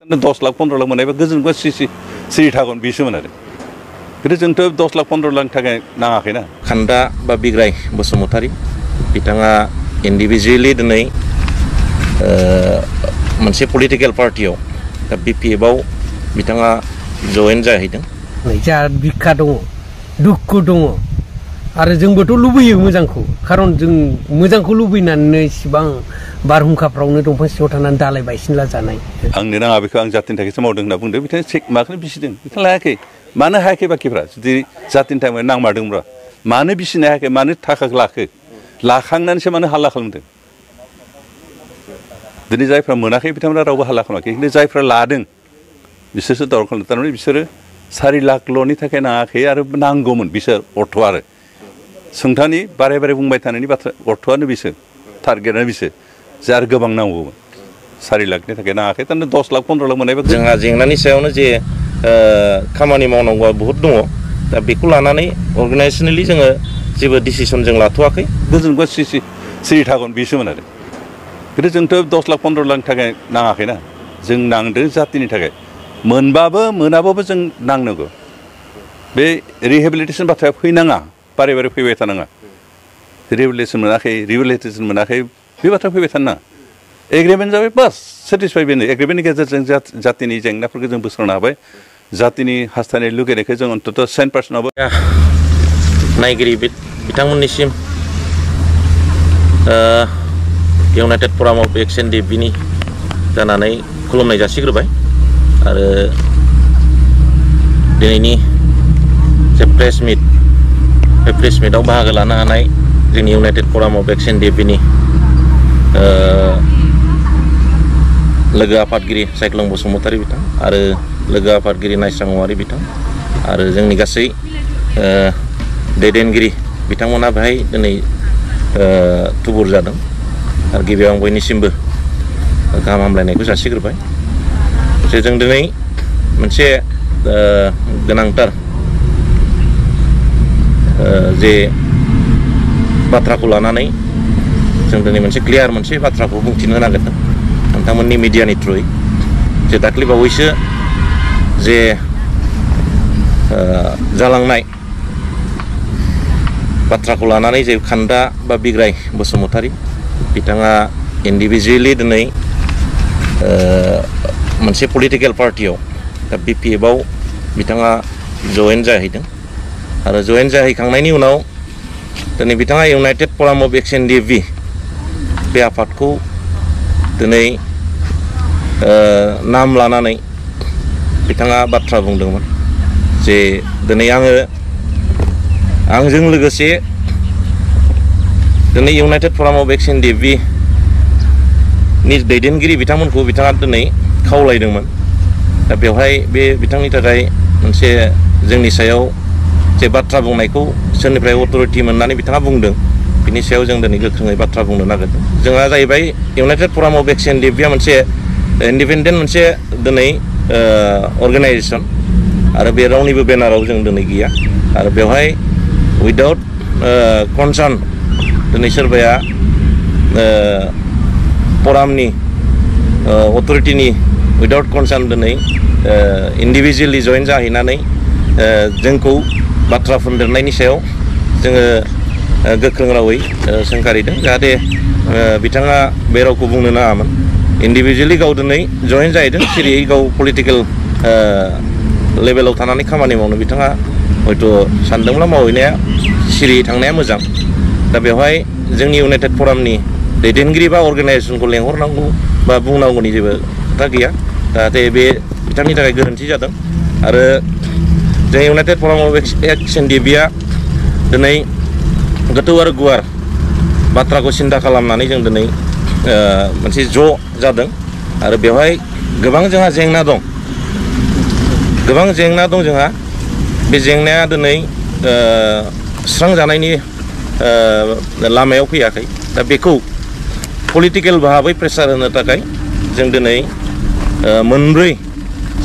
10 लाख 15 लाख मोननायबा गोजोनबा सिरि थागोन बिसोमोन आरो खिन्थु जोंथ' 10 लाख 15 लाखनि थाखाय नाङाखैना। खान्दा बा बिग्राय बसुमतारी बिथाङा इन्डिभिजुवेलि दिनै मोनसे पलिटिकेल पार्टियाव दा BPF-आव बिथाङा जयेन जाहैदों। जा बिखा दङ दुखु दङ आरो जोंबोथ' लुबैयो मोजांखौ खारन जों मोजांखौ लुबैनानै इसिबां बारहुंखाफ्रावनो दंफां सिङाव थानानै दालाय बायसिनला जानाय। आंनो नाङा बेखौ आं जातिनि थाखायसो मावदों होनना बुंदों बिथाङा चेक माखौनो बिसिदों बिथाङा लायाखै मानो हायाखै बाखिफ्रा जुदि जातिनि थाखाय नांमारदोंब्ला मानो बिसिनो हायाखै मानो थाखाखौ लाखो लाखांनानैसो मानो हाल्ला खालामदों। दिनै जायफ्रा मोनाखै बिथांमोना रावबो हाल्ला खालामाखै खिन्थु जायफ्रा लादों बिसोरसो दावराव खालामदों थारमाने बिसोरो 4 लाखल'नि थाखाय नाङाखै आरो नांगौमोन बिसोर अर्थ आरो सोंथानि बारे बारे बुंबाय थानायनि बाथ्रा अर्थआनो बिसोर टारगेटआनो बिसोर जे आरो गोबां नांगौमोन 4 लाखनि थाखाय नाङाखै थारमाने 10 लाख 15 लाख मोननायबा जोंहा जेंनानि सायावनो जे खामानि मावनांगौआ बहुत दङ दा बेखौ लानानै अर्गानाइजेसनेलि जोङो जेबो डिसिसन जों लाथ'वाखै। गोजोनबा सिरि थागोन बिसोमोन आरो खिन्थु जोंथ' 10 लाख 15 लाखनि थाखाय नाङाखैना जों नांदों जातिनि थाखाय मोनबाबो मोनाबाबो जों नांनांगौ बे रिहेबिलिटेसन बाथ्राया फैनाङा बारे बारे फैबाय थानाङा रिहेबिलिटेसन मोनाखै बे बाथ्रा फैबाय थानाङा एग्रिमेन्ट जाबाय बास सेटिसफाइ बेनो एग्रिमेन्टनि गेजेरजों जातिनि जेंनाफोरखौ जों बोस्रांनो हाबाय जातिनि हास्थायनाय लुगैनायखौ जों अन्तत 100%आवबो नायगिरि बिथांमोननिसिम इउनाइटेड फराम अफ एक्सन DFB-नि जानानै खुलुमनाय जासिग्रोबाय आरो दिनैनि जे प्रेस मिट बे प्रेस मिटआव बाहागो लानो हानाय जोंनि इउनाइटेड फराम अफ एक्सन DFB-नि लोगो आफादगिरि साइख्लं बसुमतारी बिथां आरो लोगो आफादगिरि नायस्रां औवारी बिथां आरो जोंनि गासै दैदेनगिरि बिथांमोना बेहाय दिनै थुबुर जादों आरो गिबियाव आं बयनिसिमबो गाहाम हामलायनायखौ जासिग्रोबाय जे जों दिनै मोनसे गोनांथार जे बाथ्राखौ लानानै जों दिनै मोनसे क्लियार मोनसे बाथ्राखौ बुंथिनो नागिरदों नोंथांमोननि मिडियानि थ्रुयै जे दाख्लै बावैसो जे जालांनाय बाथ्राखौ लानानै जे खान्दा बा बिग्राय बसुमतारी बिथाङा इन्डिभिजुवेलि दिनै मोनसे पलिटिकेल पार्टियाव दा BPF-आव बिथाङा जयेन जाहैदों आरो जयेन जाहैखांनायनि उनाव दिनै बिथाङा United Forum of action DFB बे आफादखौ दिनै नाम लानानै बिथाङा बाथ्रा बुंदोंमोन जे दिनै आंजों लोगोसे दिनै इउनाइटेड फराम अफ एक्सन DFB-नि दैदेनगिरि बिथांमोनखौ बिथाङा दिनै खावलायदोंमोन दा बेवहाय बे बिथांनि थाखाय मोनसे जोंनि सायाव जे बाथ्रा बुंनायखौ सोरनिफ्राय अथरिटि मोननानै बिथाङा बुंदों बिनि सायाव जों दिनै गोख्रोङै बाथ्रा बुंनो नागिरदों। जोंहा जाहैबाय इउनाइटेड फराम अफ एक्सन DFB-आ मोनसे इन्डिपेन्डेन्ट मोनसे दिनै अर्गानाइजेसन आरो बे रावनिबो बेनाराव जों दिनै गैया आरो बेवहाय उइदाउट कनसार्न दिनै सोरबाया फरामनि अथरिटिनि उइदाउट कनसार्न दिनै इन्डिभिजुवेलि जयेन जाहैनानै जोंखौ बाथ्रा फोनदेरनायनि सायाव जोङो गोख्रों रावै सोंखारिदों जाहाथे बिथाङा बे रावखौ बुंनो नाङामोन इन्डिभिजुवेलि गाव दिनै जयेन जाहैदों सिरियै गाव पलिटिकेल लेभेलाव थानानै खामानि मावनो बिथाङा हयथ' सानदोंब्ला मावहैनाया सिरियै थांनाया मोजां दा बेवहाय जोंनि इउनाइटेड फरामनि दैदेनगिरि बा अर्गानाइजेसनखौ लेंहरनांगौ बा बुंनांगौनि जेबो खोथा गैया जाहाथे बे बिथांनि थाखाय गोरोन्थि जादों आरो जों इउनाइटेड फराम अफ एक्सन DFB-आ दिनै गोथौ आरो गुवार बाथ्राखौ सिन्था खालामनानै जों दिनै मोनसे ज' जादों आरो बेवहाय गोबां जोंहा जेंना दं जोंहा बे जेंनाया दिनै सुस्रांजानायनि लामायाव फैयाखै दा बेखौ पलिटिकेल भाबै प्रेसार होनो थाखाय जों दिनै मोनब्रै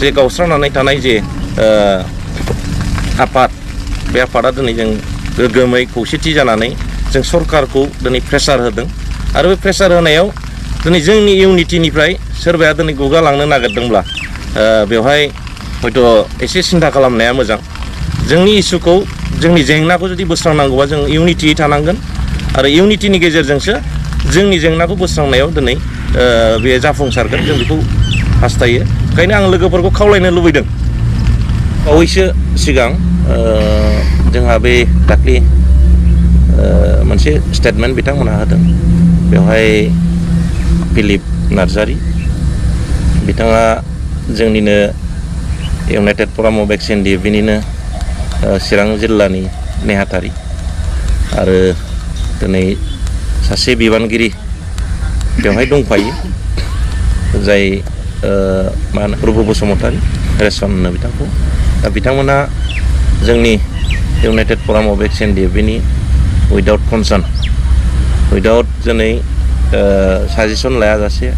जे गावस्रानानै थानाय जे आफाद बे आफादा दिनै जों गोगोमै खौसेथि जानानै जों सरकारखौ दिनै प्रेसार होदों आरो बे प्रेसार होनायाव दिनै जोंनि इउनिटिनिफ्राय सोरबाया दिनै गुगालांनो नागिरदोंब्ला बेवहाय हयथ' एसे सिन्था खालामनाया मोजां जोंनि इसुखौ जोंनि जेंनाखौ जुदि बोस्रांनांगौबा जों इउनिटि थानांगोन आरो इउनिटिनि गेजेरजोंसो जोंनि जेंनाखौ बोस्रांनायाव दिनै बे जाफुंसारगोन जों बेखौ हास्थायो ओंखायनो आं लोगोफोरखौ खावलायनो लुबैदों बावैसो सिगां जोंहा बे दाख्लि मोनसे स्टेटमेन्ट बिथांमोनहा होदों बेवहाय फिलिप नार्जारि बिथाङा जोंनिनो United Forum of ex N D F बिनिनो चिरां जिल्लानि नेहाथारि आरो दिनै सासे बिबानगिरि बेवहाय दंफायो जाय मा होनो रुबु बसुमतारी रेसन होनो बिथांखौ दा बिथांमोना जोंनि United Forum of ex N D F बिनि उइदाउट कनसार्न उइदाउट दिनै साजेसन लायाजासे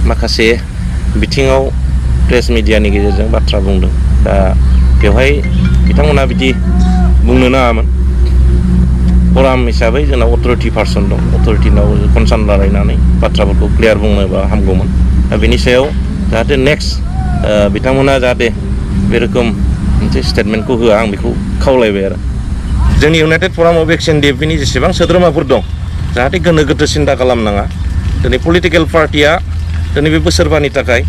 माखासे बिथिङाव प्रेस मिडियानि गेजेरजों बाथ्रा बुंदों दा बेवहाय बिथांमोना बिदि बुंनो नाङामोन फराम हिसाबै जोंनाव अथरिटि पार्सन दं अथरिटिनाव कनसार्न लालायनानै बाथ्राफोरखौ क्लियार बुङोबा हामगौमोन दा बेनि सायाव जाहाथे नेक्स्ट बिथांमोना जाहाथे बे रोखोम मोनसे स्टेटमेन्टखौ होआ आं बेखौ खावलायबाय आरो जोंनि United Forum of ex N D F बिनि जेसेबां सोद्रोमाफोर दं जाहाथे गोनो गोथो सिन्था खालामनाङा दिनै पलिटिकेल पार्टिया दिनै बे बोसोरबानि थाखाय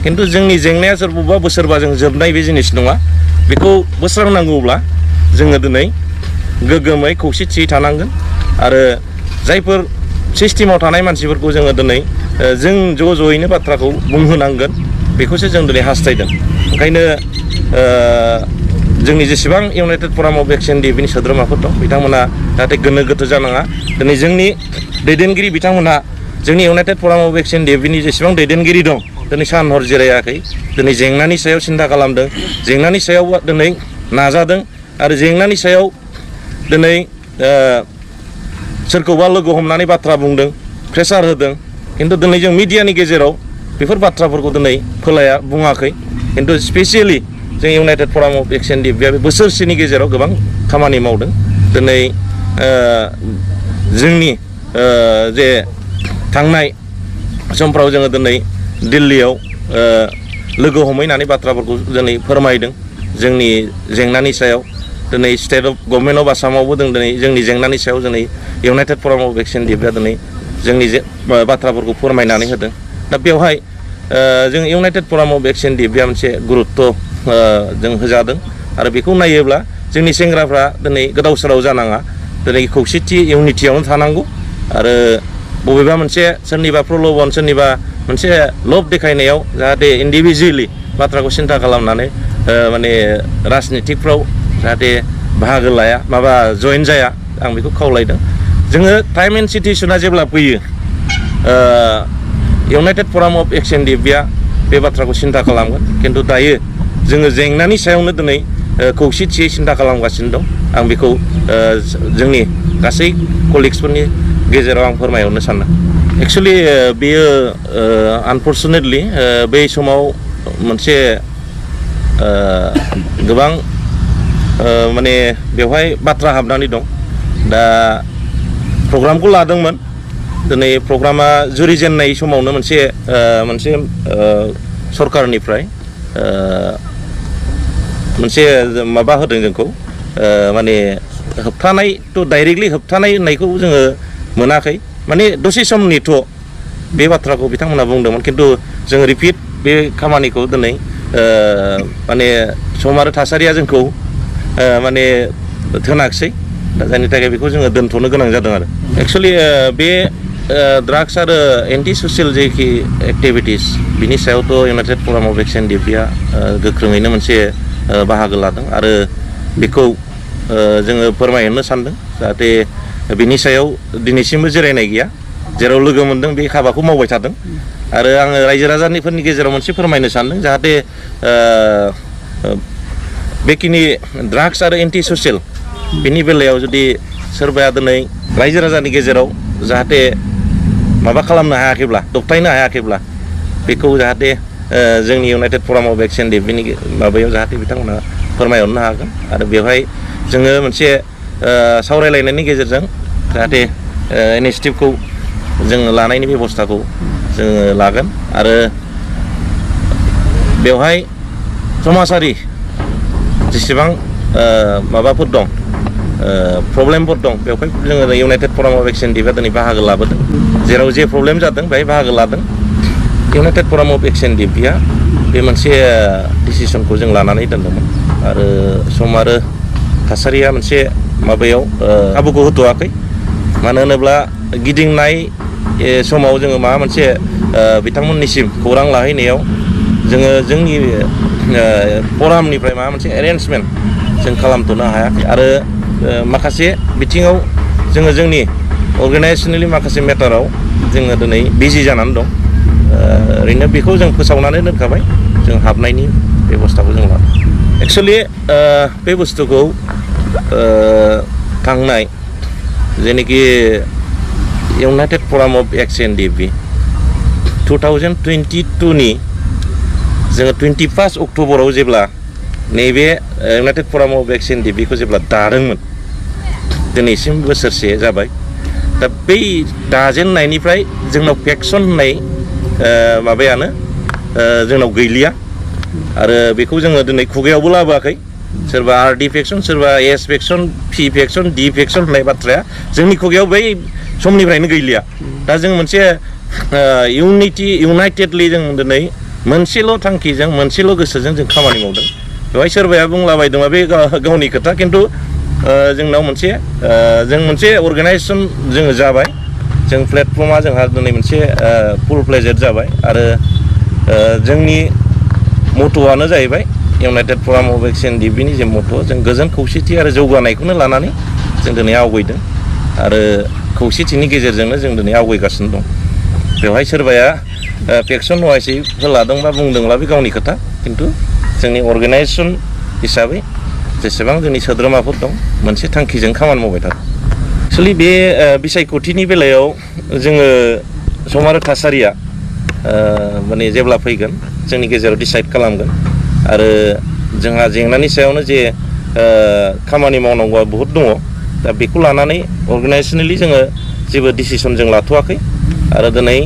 खिन्थु जोंनि जेंनाया सोरबा बोसोरबाजों जोबनाय बे जिनिस नङा बेखौ बोस्रांनांगौब्ला जोङो दिनै गोग्गोमै खौसेथियै थानांगोन आरो जायफोर सिस्टेमाव थानाय मानसिफोरखौ जोङो दिनै जों ज'यैनो बाथ्राखौ बुंहोनांगोन बेखौसो जों दिनै हास्थायदों ओंखायनो जोंनि जेसेबां United Forum of ex N D F बिनि सोद्रोमाफोर दं बिथांमोना जाहाथे गोनो गोथो जानाङा दिनै जोंनि दैदेनगिरि बिथांमोनहा जोंनि United Forum of ex N D F बिनि जेसेबां दैदेनगिरि दं दिनै सान हर जिरायाखै दिनै जेंनानि सायाव सिन्था खालामदों जेंनानि सायाव दिनै नाजादों आरो जेंनानि सायाव दिनै सोरखौबा लोगो हमनानै बाथ्रा बुंदों प्रेसार होदों खिन्थु दिनै जों मिडियानि गेजेराव बेफोर बाथ्राफोरखौ दिनै फोलाया बुङाखै खिन्थु स्पेसियेलि जों United Forum of ex N D F बे बोसोरसेनि गेजेराव गोबां खामानि मावदों दिनै जोंनि जे थांनाय समफ्राव जोङो दिनै दिल्लीयाव लोगो हमहैनानै बाथ्राफोरखौ दिनै फोरमायदों जोंनि जेंनानि सायाव दिनै स्टेट अफ गभर्नमेन्ट अफ आसामावबो दिनै जोंनि जेंनानि सायाव दिनै United Forum of ex N D एफआ दिनै जोंनि बाथ्राफोरखौ फोरमायनानै होदों दा बेवहाय जों United Forum of ex N D एफआ मोनसे गुरुत्त जों होजादों आरो बेखौ नायोब्ला जोंनि सेंग्राफ्रा दिनै गोदाव सोराव जानाङा दिनै खौसेथि इउनिटियावनो थानांगौ आरो बबेबा मोनसे सोरनिबा प्रल'बन सोरनिबा मोनसे लब देखायनायाव जाहाथे इन्डिभिजुवेलि बाथ्राखौ सिन्था खालामनानै माने राजनितिकफ्राव जाहाथे बाहागो लाया माबा जइन जाया आं बेखौ खावलायदों जोङो टाइम एन्ड सिटुएसना जेब्ला फैयो United Forum of ex N D एफआ बे बाथ्राखौ सिन्था खालामगोन खिन्थु दायो जोङो जेंनानि सायावनो दिनै खौसेथियै सिन्था खालामगासिनो दं आं बेखौ जोंनि गासै कलिग्सफोरनि गेजेराव आं फोरमायहरनो सानदों एक्सुवेलि बेयो आनफर्चुनेटलि बै समाव मोनसे गोबां माने बेवहाय बाथ्रा हाबनानै दं दा प्रग्रामखौ लादोंमोन दिनै प्रग्रामा जुरिजेननाय समावनो मोनसे सरकारनिफ्राय मोनसे माबा होदों जोंखौ माने होबथानाय थ' डाइरेक्टलि होबथानाय होननायखौ जोङो मोनाखै माने दसे सम नेथ' बे बाथ्राखौ बिथांमोना बुंदोंमोन खिन्थु जों रिपिट बे खामानिखौ दिनै माने सम आरो थासारिया जोंखौ माने थोनाखिसै दा जायनि थाखाय बेखौ जोङो दोनथ'नो गोनां जादों आरो एक्सुवेलि बे ड्राग्स आरो एन्टि ससियेल जेखि एक्टिभिटिस बिनि सायावथ' United Forum of ex N D एफआ गोख्रोङैनो मोनसे बाहागो लादों आरो बेखौ जोङो फोरमायहरनो सानदों जाहाथे बिनि सायाव दिनैसिमबो जिरायनाय गैया जेराव लोगो मोन्दों बे हाबाखौ मावबाय थादों आरो आङो रायजो राजाफोरनि गेजेराव मोनसे फोरमायनो सानदों जाहाथे बेखिनि ड्राग्स आरो एन्टि ससियेल बिनि बेलायाव जुदि सोरबाया दिनै रायजो राजानि गेजेराव जाहाथे माबा खालामनो हायाखैब्ला दबथायनो हायाखैब्ला बेखौ जाहाथे जोंनि United Forum of ex N D F बिनि माबायाव जाहाथे बिथांमोना फोरमायहरनो हागोन आरो बेवहाय जोङो मोनसे सावरायलायनायनि गेजेरजों जाहाथे इनिशिएटिभखौ जोङो लानायनि बेबस्थाखौ जोङो लागोन आरो बेवहाय समाजारि जेसेबां माबाफोर दं प्रब्लेमफोर दं बेवहाय जोङो इउनाइटेड फराम अफ एक्सएनडिएफआ दिनै बाहागो लाबोदों जेराव जे प्रब्लेम जादों बेहाय बाहागो लादों इउनाइटेड फराम अफ एक्सएनडिएफआ बे मोनसे डिसिसनखौ जों लानानै दोनदोंमोन आरो सम आरो थासारिया मोनसे माबायाव खाबुखौ होथ'वाखै मानो होनोब्ला गिदिंनाय समाव जोङो माबा मोनसे बिथांमोननिसिम खौरां लाहैनायाव जोङो जोंनि फरामनिफ्राय माबा मोनसे एरेन्जमेन्ट जों खालामथ'नो हायाखै आरो माखासे बिथिङाव जोङो जोंनि अर्गानाइजेसनेलि माखासे मेटाराव जोङो दिनै बिजि जानानै दं ओरैनो बेखौ जों फोसावनानै दोनखाबाय जों हाबनायनि बेबस्थाखौ जों लादों एक्सुवेलि बे बुस्थुखौ थांनाय जेनोखि इउनाइटेड फराम अफ एक्सएनडिएफ 2022 नि जोङो 21 अक्ट'बराव जेब्ला नैबे इउनाइटेड फराम अफ एक्सएनडिएफखौ जेब्ला दादोंमोन दिनैसिम बोसोरसे जाबाय दा बै दाजेननायनिफ्राय जोंनाव फेक्सन होननाय माबायानो जोंनाव गैलिया आरो बेखौ जोङो दिनै खुगायावबो लाबोआखै सोरबा आरडि फेक्सन सोरबा एस फेक्सन पि फेक्सन डि फेक्सन होननाय बाथ्राया जोंनि खुगायाव बै समनिफ्रायनो गैलिया दा जों मोनसे इउनाइटेडलि जों दिनै मोनसेल' थांखिजों मोनसेल' गोसोजों जों खामानि मावदों बेवहाय सोरबाया बुंलाबायदोंबा बे गावनि खोथा खिन्थु जोंनाव जों मोनसे अर्गानाइजेसन जोङो जाबाय जों प्लेटफर्मा जोंहा दिनै मोनसे फुल फ्लेजेड जाबाय आरो जोंनि मट'आनो जाहैबाय इउनाइटेड फराम अफ एक्सएनडिएफनि जे मट' जों गोजोन खौसेथि आरो जौगानायखौनो लानानै जों दिनै आवगायदों आरो खौसेथिनि गेजेरजोंनो जों दिनै आवगायगासिनो दं बेवहाय सोरबाया फेक्सन वाइसै लादोंबा बुंदोंब्ला बे गावनि खोथा खिन्थु जोंनि अर्गानाइजेसन हिसाबै जेसेबां जोंनि सोद्रोमाफोर दं मोनसे थांखिजों खामानि मावबाय थादों एक्सुवेलि बे बिसायख'थिनि बेलायाव जोङो सम आरो थासारिया माने जेब्ला फैगोन जोंनि गेजेराव डिसाइड खालामगोन आरो जोंहा जेंनानि सायावनो जे खामानि मावनांगौआ बहुद दङ दा बेखौ लानानै अर्गानाइजेसनेलि जोङो जेबो डिसिसन जों लाथ'वाखै आरो दिनै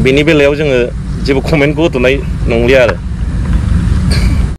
बेनि बेलायाव जोङो जेबो कमेन्टखौ होथ'नाय नंलिया आरो